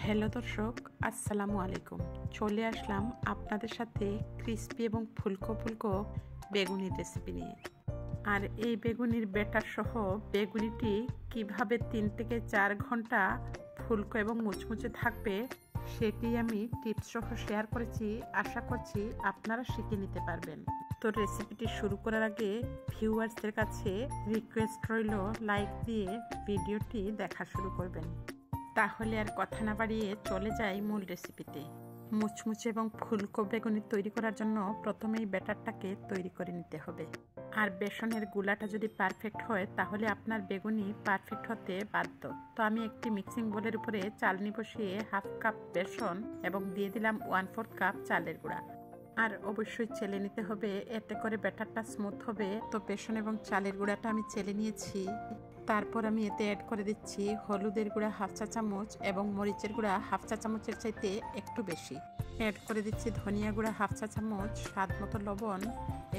Hello দর্শক, আসসালামু আলাইকুম। চলে আসলাম আপনাদের সাথে ক্রিস্পি এবং ফুলকো ফুলকো বেগুনির রেসিপি নিয়ে। আর এই বেগুনির ব্যাটার সহ বেগুনিটি কিভাবে 3 থেকে 4 ঘন্টা ফুলকো এবং মুচমুচে থাকবে সেটি আমি টিপস সহ শেয়ার করেছি। আশা করছি আপনারা শিখে নিতে পারবেন। তো রেসিপিটি শুরু করার আগে ভিউয়ার্সদের কাছে রিকোয়েস্ট রইল, লাইক দিয়ে ভিডিওটি দেখা শুরু করবেন। তাহলে আর কথা না বাড়িয়ে চলে যাই মূল রেসিপিতে। মুচমুচে এবং ফুলকো বেগুনি তৈরি করার জন্য প্রথমেই ব্যাটারটাকে তৈরি করে নিতে হবে। আর বেসনের গুলাটা যদি পারফেক্ট হয় তাহলে আপনার বেগুনি পারফেক্ট হতে বাধ্য। তো আমি একটি মিক্সিং বোলের উপরে চালনি বসিয়ে 1/2 কাপ বেসন এবং দিয়ে দিলাম 1/4 কাপ চালের গুঁড়া। আর অবশ্যই চেলে নিতে হবে, এতে করে ব্যাটারটা স্মুথ হবে। তো বেসন এবং চালের গুঁড়াটা আমি চেলে নিয়েছি। তারপর আমি এতে অ্যাড করে দিচ্ছি হলুদের গুঁড়া 1/2 চা চামচ এবং মরিচের গুঁড়া 1/2 চা চামচের চাইতে একটু বেশি। অ্যাড করে দিচ্ছি ধনিয়া গুঁড়া 1/2 চা চামচ, স্বাদ মতো লবণ।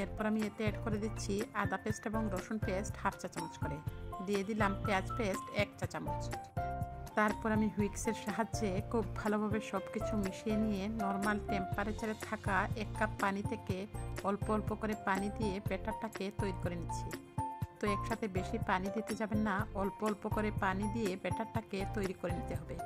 এরপর আমি এতে অ্যাড করে দিচ্ছি আদা পেস্ট এবং রসুন পেস্ট 1/2 চা চামচ করে। দিয়ে দিলাম পেঁয়াজ পেস্ট 1 চা চামচ। তারপর আমি হুইক্সের সাহায্যে খুব ভালোভাবে সব কিছু মিশিয়ে নিয়ে নর্মাল টেম্পারেচারে থাকা 1 কাপ পানি থেকে অল্প অল্প করে পানি দিয়ে ব্যাটারটাকে তৈরি করে নিচ্ছি। তো একসাথে বেশি পানি দিতে যাবেন না, অল্প অল্প করে পানি দিয়ে ব্যাটারটাকে তৈরি করে নিতে হবে।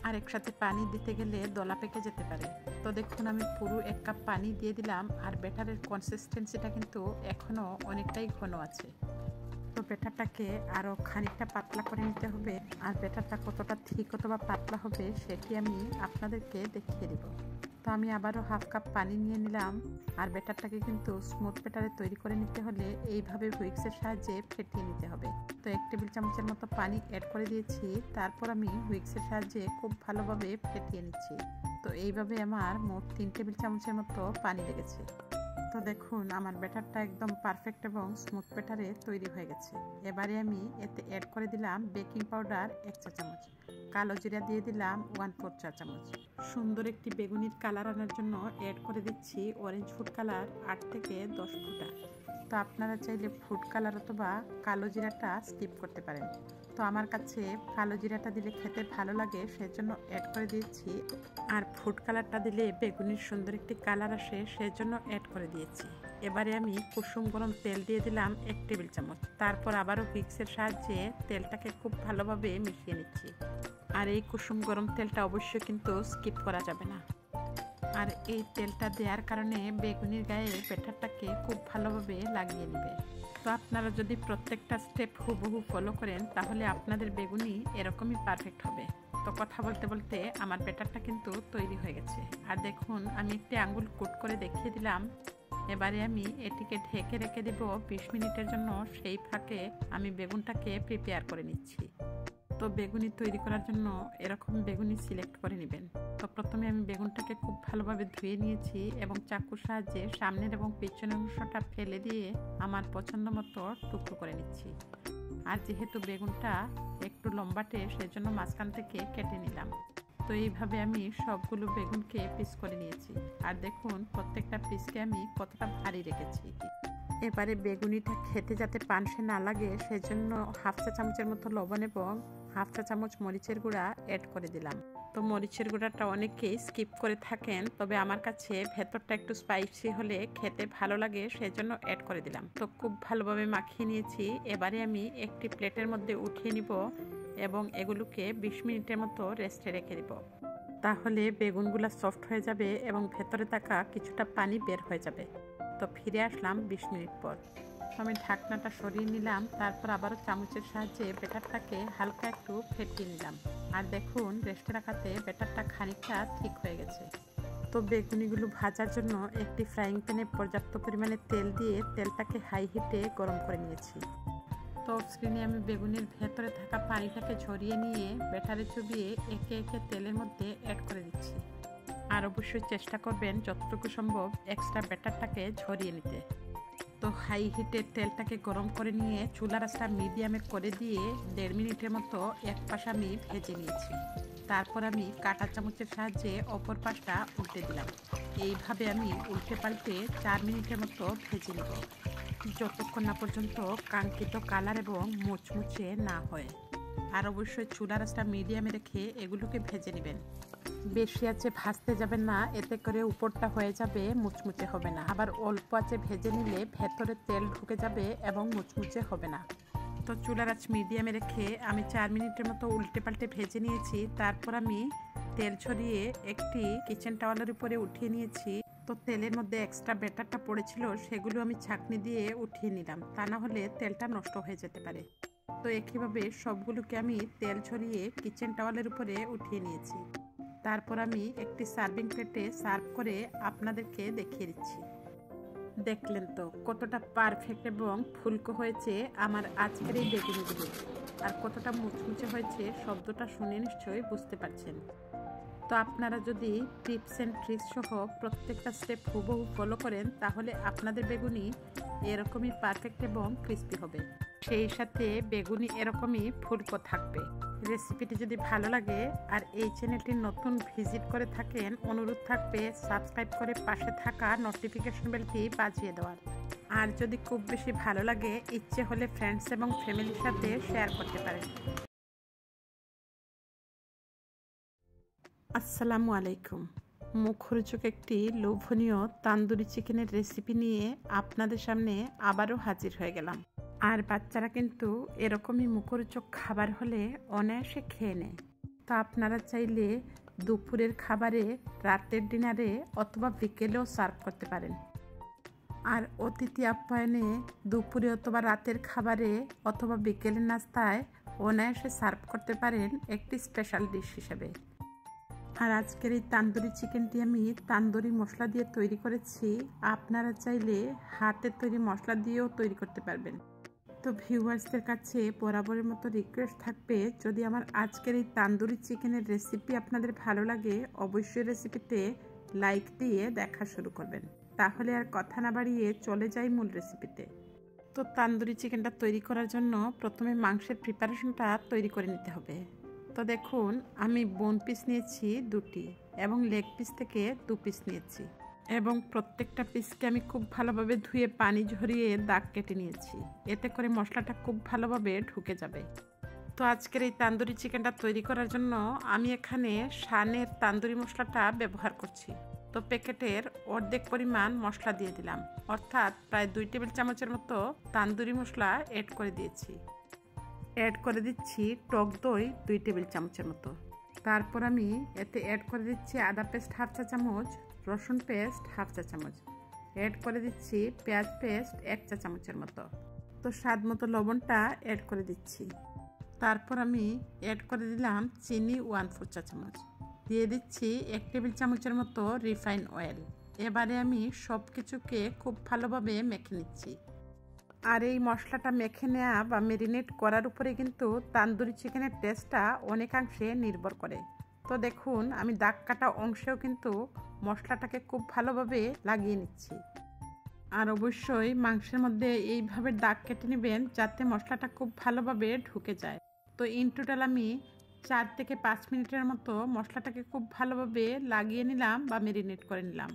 আর একসাথে পানি দিতে গেলে দলা পেকে যেতে পারে। তো দেখুন আমি পুরো 1 কাপ পানি দিয়ে দিলাম। আর ব্যাটারের কনসিস্টেন্সিটা কিন্তু এখনও অনেকটাই ঘন আছে। তো ব্যাটারটাকে আরও খানিকটা পাতলা করে নিতে হবে। আর ব্যাটারটা কতটা থিক অথবা পাতলা হবে সেটি আমি আপনাদেরকে দেখিয়ে দেব। তো আমি আবারও 1/2 কাপ পানি নিয়ে নিলাম। আর ব্যাটারটাকে কিন্তু স্মুথ ব্যাটারে তৈরি করে নিতে হলে এইভাবে হুইক্সের সাহায্যে ফেটিয়ে নিতে হবে। তো 1 টেবিল চামচের মতো পানি অ্যাড করে দিয়েছি। তারপর আমি হুইক্সের সাহায্যে খুব ভালোভাবে ফেটিয়ে নিচ্ছি। তো এইভাবে আমার মোট 3 টেবিল চামচের মতো পানি লেগেছে। তো দেখুন আমার ব্যাটারটা একদম পারফেক্ট এবং স্মুথ ব্যাটারে তৈরি হয়ে গেছে। এবারে আমি এতে অ্যাড করে দিলাম বেকিং পাউডার 1 চা চামচ, কালো জিরা দিয়ে দিলাম 1/4 চা চামচ। সুন্দর একটি বেগুনির কালার আনার জন্য অ্যাড করে দিচ্ছি অরেঞ্জ ফুড কালার 8 থেকে 10 ফোঁটা। তো আপনারা চাইলে ফুড কালার অথবা কালো জিরাটা স্কিপ করতে পারেন। তো আমার কাছে কালো জিরাটা দিলে খেতে ভালো লাগে, সেজন্য অ্যাড করে দিয়েছি। আর ফুড কালারটা দিলে বেগুনির সুন্দর একটি কালার আসে, সেজন্য অ্যাড করে দিয়েছি। এবারে আমি কুসুম গরম তেল দিয়ে দিলাম 1 টেবিল চামচ। তারপর আবারও হুইক্সের সাহায্যে তেলটাকে খুব ভালোভাবে মিশিয়ে নিচ্ছি। আর এই কুসুম গরম তেলটা অবশ্যই কিন্তু স্কিপ করা যাবে না। আর এই তেলটা দেওয়ার কারণে বেগুনির গায়ে ব্যাটারটাকে খুব ভালোভাবে লাগিয়ে নেবে। তো আপনারা যদি প্রত্যেকটা স্টেপ হুবহু ফলো করেন তাহলে আপনাদের বেগুনি এরকমই পারফেক্ট হবে। তো কথা বলতে বলতে আমার ব্যাটারটা কিন্তু তৈরি হয়ে গেছে। আর দেখুন আমি একটি আঙ্গুল কুট করে দেখিয়ে দিলাম। এবারে আমি এটিকে ঢেকে রেখে দেব 20 মিনিটের জন্য। সেই ফাঁকে আমি বেগুনটাকে প্রিপেয়ার করে নিচ্ছি। তো বেগুনি তৈরি করার জন্য এরকম বেগুনি সিলেক্ট করে নেবেন। তো প্রথমে আমি বেগুনটাকে খুব ভালোভাবে ধুয়ে নিয়েছি এবং চাকুর সাহায্যে সামনের এবং পেছনের অংশটা ফেলে দিয়ে আমার পছন্দ মতো টুকরো করে নিচ্ছি। আর যেহেতু বেগুনটা একটু লম্বাটে সেজন্য মাঝখান থেকে কেটে নিলাম। তো এইভাবে আমি সবগুলো বেগুনকে পিস করে নিয়েছি। আর দেখুন প্রত্যেকটা পিসকে আমি কতটা ভারী রেখেছি। এবারে বেগুনিটা খেতে যাতে পানসে না লাগে সেজন্য 1/2 চা চামচের মতো লবণ এবং 1/2 চা চামচ মরিচের গুঁড়া অ্যাড করে দিলাম। তো মরিচের গুঁড়াটা অনেকেই স্কিপ করে থাকেন, তবে আমার কাছে ভেতরটা একটু স্পাইসি হলে খেতে ভালো লাগে, সেজন্য অ্যাড করে দিলাম। তো খুব ভালোভাবে মাখিয়ে নিয়েছি। এবারে আমি একটি প্লেটের মধ্যে উঠিয়ে নিব এবং এগুলোকে 20 মিনিটের মতো রেস্টে রেখে দিব। তাহলে বেগুনগুলো সফট হয়ে যাবে এবং ভেতরে থাকা কিছুটা পানি বের হয়ে যাবে। তো ফিরে আসলাম 20 মিনিট পর। আমি ঢাকনাটা সরিয়ে নিলাম। তারপর আবারও চামচের সাহায্যে ব্যাটারটাকে হালকা একটু ফেটিয়ে নিলাম। আর দেখুন রেস্টে রাখাতে ব্যাটারটা খানিকটা ঠিক হয়ে গেছে। তো বেগুনিগুলো ভাজার জন্য একটি ফ্রাইং প্যানে পর্যাপ্ত পরিমাণে তেল দিয়ে তেলটাকে হাই হিটে গরম করে নিয়েছি। তো স্ক্রিনে আমি বেগুনের ভেতরে থাকা পানিটাকে ঝরিয়ে নিয়ে ব্যাটারে চুবিয়ে একে একে তেলের মধ্যে অ্যাড করে দিচ্ছি। আর অবশ্যই চেষ্টা করবেন যতটুকু সম্ভব এক্সট্রা ব্যাটারটাকে ঝরিয়ে নিতে। তো হাই হিটে তেলটাকে গরম করে নিয়ে চুলার আঁচটা মিডিয়ামে করে দিয়ে 1.5 মিনিটের মতো এক পাশ আমি ভেজে নিয়েছি। তারপর আমি কাঁটা চামচের সাহায্যে অপর পাশটা উল্টে দিলাম। এইভাবে আমি উল্টে পাল্টে 4 মিনিটের মতো ভেজে নেব, যতক্ষণ না পর্যন্ত কাঙ্ক্ষিত কালার এবং মুচমুচে না হয়। আর অবশ্যই চুলার আঁচটা মিডিয়ামে রেখে এগুলোকে ভেজে নেবেন। বেশি আঁচে ভাজতে যাবেন না, এতে করে উপরটা হয়ে যাবে মুচমুচে হবে না। আবার অল্প আঁচে ভেজে নিলে ভেতরে তেল ঢুকে যাবে এবং মুচমুচে হবে না। তো চুলার আঁচ মিডিয়ামে রেখে আমি 4 মিনিটের মতো উল্টে পাল্টে ভেজে নিয়েছি। তারপর আমি তেল ছড়িয়ে একটি কিচেন টাওয়ালের উপরে উঠিয়ে নিয়েছি। তো তেলের মধ্যে এক্সট্রা ব্যাটারটা পড়েছিল সেগুলো আমি ছাঁকনি দিয়ে উঠিয়ে নিলাম, তা না হলে তেলটা নষ্ট হয়ে যেতে পারে। তো একইভাবে সবগুলোকে আমি তেল ছড়িয়ে কিচেন টাওয়ালের উপরে উঠিয়ে নিয়েছি। তারপর আমি একটি সার্ভিং প্লেটে সার্ভ করে আপনাদেরকে দেখিয়ে দিচ্ছি। দেখলেন তো কতটা পারফেক্ট এবং ফুলকো হয়েছে আমার আজকের এই বেগুনিগুলো, আর কতটা মুচমুচে হয়েছে শব্দটা শুনে নিশ্চয়ই বুঝতে পারছেন। তো আপনারা যদি টিপস অ্যান্ড ট্রিক্স সহ প্রত্যেকটা স্টেপ হুবহু ফলো করেন তাহলে আপনাদের বেগুনি এরকমই পারফেক্ট এবং ক্রিস্পি হবে, সেই সাথে বেগুনি এরকমই ফুলকো থাকবে। রেসিপিটি যদি ভালো লাগে আর এই চ্যানেলটি নতুন ভিজিট করে থাকেন, অনুরোধ থাকবে সাবস্ক্রাইব করে পাশে থাকা নোটিফিকেশন বেলটি বাজিয়ে দেওয়ার। আর যদি খুব বেশি ভালো লাগে ইচ্ছে হলে ফ্রেন্ডস এবং ফ্যামিলির সাথে শেয়ার করতে পারেন। আসসালামু আলাইকুম। মুখরোচক একটি লোভনীয় তান্দুরি চিকেনের রেসিপি নিয়ে আপনাদের সামনে আবারও হাজির হয়ে গেলাম। আর বাচ্চারা কিন্তু এরকমই মুখরোচক খাবার হলে অনায়াসে খেয়ে নেয়। তো আপনারা চাইলে দুপুরের খাবারে, রাতের ডিনারে অথবা বিকেলেও সার্ভ করতে পারেন। আর অতিথি আপ্যায়নে দুপুরে অথবা রাতের খাবারে অথবা বিকেলের নাস্তায় অনায়াসে সার্ভ করতে পারেন একটি স্পেশাল ডিশ হিসেবে। আর আজকের এই তান্দুরি চিকেনটি আমি তান্দুরি মশলা দিয়ে তৈরি করেছি। আপনারা চাইলে হাতের তৈরি মশলা দিয়েও তৈরি করতে পারবেন। তো ভিউয়ার্সদের কাছে বরাবরের মতো রিকোয়েস্ট থাকবে, যদি আমার আজকের এই তান্দুরি চিকেনের রেসিপি আপনাদের ভালো লাগে অবশ্যই রেসিপিতে লাইক দিয়ে দেখা শুরু করবেন। তাহলে আর কথা না বাড়িয়ে চলে যাই মূল রেসিপিতে। তো তান্দুরি চিকেনটা তৈরি করার জন্য প্রথমে মাংসের প্রিপারেশনটা তৈরি করে নিতে হবে। তো দেখুন আমি বোন পিস নিয়েছি 2টি এবং লেগ পিস থেকে 2 পিস নিয়েছি এবং প্রত্যেকটা পিসকে আমি খুব ভালোভাবে ধুয়ে পানি ঝরিয়ে দাগ কেটে নিয়েছি, এতে করে মশলাটা খুব ভালোভাবে ঢুকে যাবে। তো আজকের এই তান্দুরি চিকেনটা তৈরি করার জন্য আমি এখানে শানের তান্দুরি মশলাটা ব্যবহার করছি। তো প্যাকেটের অর্ধেক পরিমাণ মশলা দিয়ে দিলাম, অর্থাৎ প্রায় 2 টেবিল চামচের মতো তান্দুরি মশলা অ্যাড করে দিয়েছি। অ্যাড করে দিচ্ছি টক দই 2 টেবিল চামচের মতো। তারপর আমি এতে অ্যাড করে দিচ্ছি আদা পেস্ট 1/2 চা চামচ, রসুন পেস্ট 1/2 চা চামচ, অ্যাড করে দিচ্ছি পেঁয়াজ পেস্ট 1 চা চামচের মতো। তো স্বাদ মতো লবণটা অ্যাড করে দিচ্ছি। তারপর আমি অ্যাড করে দিলাম চিনি 1/4 চা চামচ, দিয়ে দিচ্ছি 1 টেবিল চামচের মতো রিফাইন অয়েল। এবারে আমি সব কিছুকে খুব ভালোভাবে মেখে নিচ্ছি। আর এই মশলাটা মেখে নেওয়া বা ম্যারিনেট করার উপরে কিন্তু তান্দুরি চিকেনের টেস্টটা অনেকাংশে নির্ভর করে। তো দেখুন আমি দাগ কাটা অংশেও কিন্তু মশলাটাকে খুব ভালোভাবে লাগিয়ে নিচ্ছি। আর অবশ্যই মাংসের মধ্যে এইভাবে দাগ কেটে নেবেন যাতে মশলাটা খুব ভালোভাবে ঢুকে যায়। তো ইন টোটাল আমি 4 থেকে 5 মিনিটের মতো মশলাটাকে খুব ভালোভাবে লাগিয়ে নিলাম বা ম্যারিনেট করে নিলাম।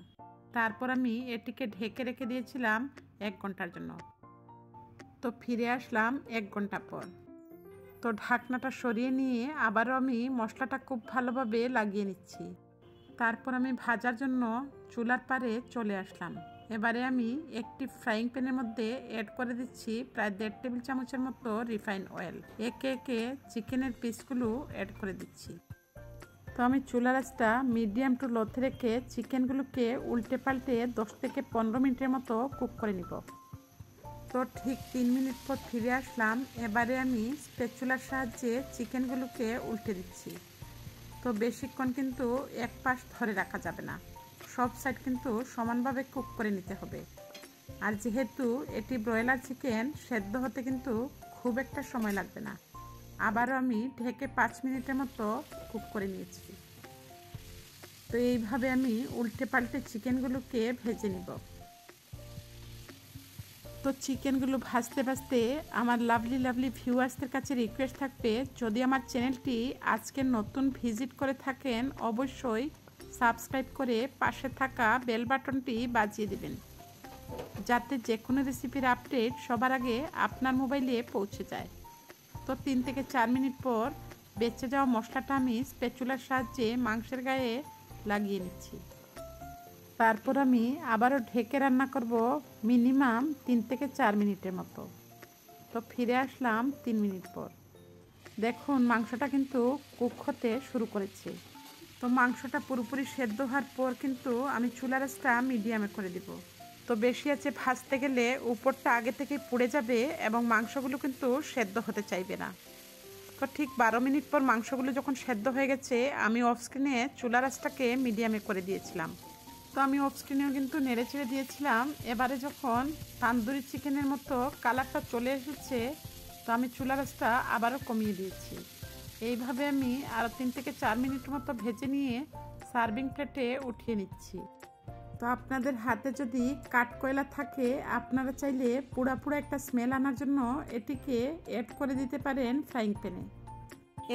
তারপর আমি এটিকে ঢেকে রেখে দিয়েছিলাম 1 ঘন্টার জন্য। তো ফিরে আসলাম 1 ঘন্টা পর। তো ঢাকনাটা সরিয়ে নিয়ে আবারও আমি মশলাটা খুব ভালোভাবে লাগিয়ে নিচ্ছি। তারপর আমি ভাজার জন্য চুলার পাড়ে চলে আসলাম। এবারে আমি একটি ফ্রাইং প্যানের মধ্যে অ্যাড করে দিচ্ছি প্রায় 1.5 টেবিল চামচের মতো রিফাইন অয়েল। একে একে চিকেনের পিসগুলো অ্যাড করে দিচ্ছি। তো আমি চুলার আঁচটা মিডিয়াম টু লোতে রেখে চিকেনগুলোকে উল্টে পাল্টে 10 থেকে 15 মিনিটের মতো কুক করে নিব। তো ঠিক 3 মিনিট পর ফিরে আসলাম। এবারে আমি স্প্যাচুলার সাহায্যে চিকেনগুলোকে উল্টে দিচ্ছি। তো বেশিক্ষণ কিন্তু এক পাশ ধরে রাখা যাবে না, সব সাইড কিন্তু সমানভাবে কুক করে নিতে হবে। আর যেহেতু এটি ব্রয়লার চিকেন, সেদ্ধ হতে কিন্তু খুব একটা সময় লাগবে না। আবারও আমি ঢেকে 5 মিনিটের মতো কুক করে নিয়েছি। তো এইভাবে আমি উল্টে পাল্টে চিকেনগুলোকে ভেজে নিব। তো চিকেনগুলো ভাজতে ভাজতে আমার লাভলি ভিউয়ার্সদের কাছে রিকোয়েস্ট থাকবে, যদি আমার চ্যানেলটি আজকে নতুন ভিজিট করে থাকেন অবশ্যই সাবস্ক্রাইব করে পাশে থাকা বেল বাটনটি বাজিয়ে দিবেন, যাতে যে কোনো রেসিপির আপডেট সবার আগে আপনার মোবাইলে পৌঁছে যায়। তো 3 থেকে 4 মিনিট পর বেঁচে যাওয়া মশলাটা আমি স্প্যাচুলার সাহায্যে মাংসের গায়ে লাগিয়ে নিচ্ছি। তারপর আমি আবারও ঢেকে রান্না করব মিনিমাম 3 থেকে 4 মিনিটের মতো। তো ফিরে আসলাম 3 মিনিট পর। দেখুন মাংসটা কিন্তু কুক হতে শুরু করেছে। তো মাংসটা পুরোপুরি সেদ্ধ হওয়ার পর কিন্তু আমি চুলার আঁচটা মিডিয়ামে করে দিব। তো বেশি আছে ভাজতে গেলে উপরটা আগে থেকে পুড়ে যাবে এবং মাংসগুলো কিন্তু সেদ্ধ হতে চাইবে না। তো ঠিক 12 মিনিট পর মাংসগুলো যখন সেদ্ধ হয়ে গেছে আমি অফ স্ক্রিনে চুলার আঁচটাকে মিডিয়ামে করে দিয়েছিলাম। তো আমি অফ স্ক্রিনেও কিন্তু নেড়ে চেড়ে দিয়েছিলাম। এবারে যখন তান্দুরি চিকেনের মতো কালারটা চলে এসেছে তো আমি চুলার আঁচটা আবারও কমিয়ে দিয়েছি। এইভাবে আমি আরও 3 থেকে 4 মিনিট মতো ভেজে নিয়ে সার্ভিং প্লেটে উঠিয়ে নিচ্ছি। তো আপনাদের হাতে যদি কাঠকয়লা থাকে আপনারা চাইলে পোড়া পোড়া একটা স্মেল আনার জন্য এটিকে অ্যাড করে দিতে পারেন ফ্রাইং প্যানে।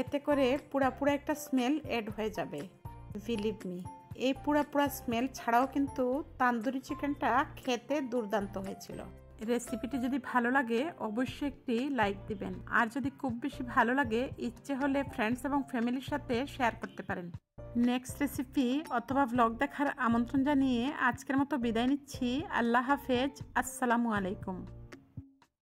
এতে করে পোড়া পোড়া একটা স্মেল অ্যাড হয়ে যাবে। বিলিভ মি, এই পোড়া পোড়া স্মেল ছাড়াও কিন্তু তান্দুরি চিকেনটা খেতে দুর্দান্ত হয়েছিল। রেসিপিটি যদি ভালো লাগে অবশ্যই একটি লাইক দিবেন, আর যদি খুব বেশি ভালো লাগে ইচ্ছে হলে ফ্রেন্ডস এবং ফ্যামিলির সাথে শেয়ার করতে পারেন। নেক্সট রেসিপি অথবা ব্লগ দেখার আমন্ত্রণ জানিয়ে আজকের মতো বিদায় নিচ্ছি। আল্লাহ হাফেজ, আসসালামু আলাইকুম।